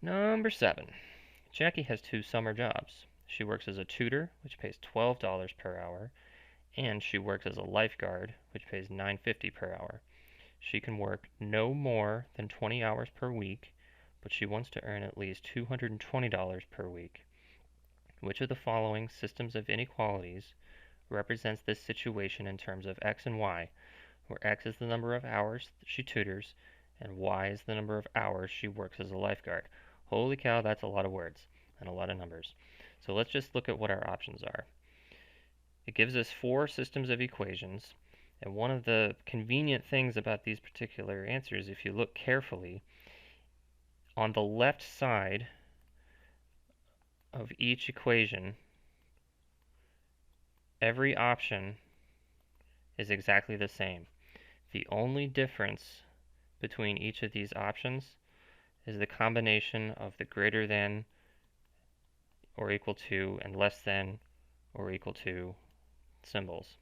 Number 7. Jackie has 2 summer jobs. She works as a tutor, which pays $12 per hour, and she works as a lifeguard, which pays $9.50 per hour. She can work no more than 20 hours per week, but she wants to earn at least $220 per week. Which of the following systems of inequalities represents this situation in terms of x and y, where x is the number of hours she tutors and y is the number of hours she works as a lifeguard? Holy cow, that's a lot of words and a lot of numbers. So let's just look at what our options are. It gives us 4 systems of equations, and one of the convenient things about these particular answers, if you look carefully, on the left side of each equation, every option is exactly the same. The only difference between each of these options is the combination of the greater than or equal to and less than or equal to symbols.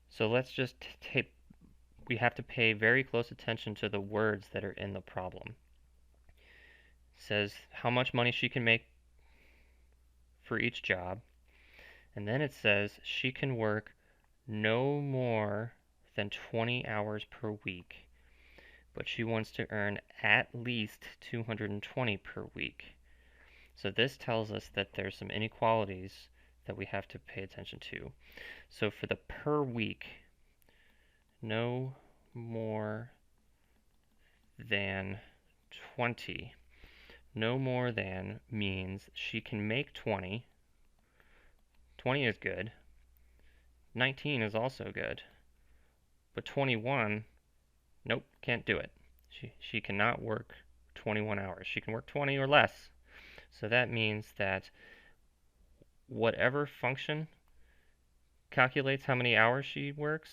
So let's just take, we have to pay very close attention to the words that are in the problem. It says how much money she can make for each job, and then it says she can work no more than 20 hours per week, but she wants to earn at least 220 per week. So this tells us that there's some inequalities that we have to pay attention to. So for the per week, no more than 20. No more than means she can make 20. 20 is good. 19 is also good. But 21, nope, can't do it. She cannot work 21 hours. She can work 20 or less. So that means that whatever function calculates how many hours she works,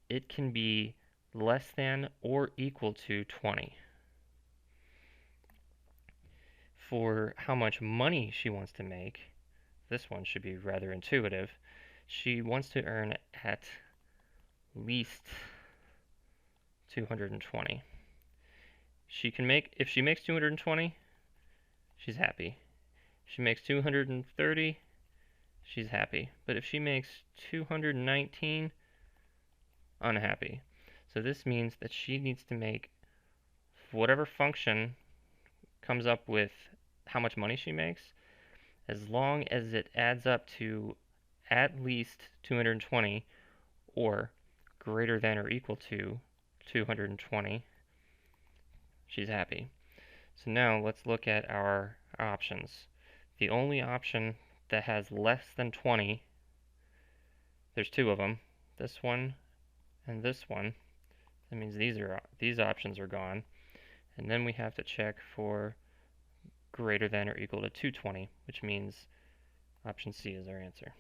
it can be less than or equal to 20. For how much money she wants to make, this one should be rather intuitive. She wants to earn at least 220. She can make, if she makes 220, she's happy. If she makes 230, she's happy. But if she makes 219, unhappy. So this means that she needs to make whatever function comes up with how much money she makes, as long as it adds up to at least 220 or greater than or equal to 220, she's happy. So now let's look at our options. The only option that has less than 20, there's 2 of them, this one and this one. That means these options are gone. And then we have to check for greater than or equal to 220, which means option C is our answer.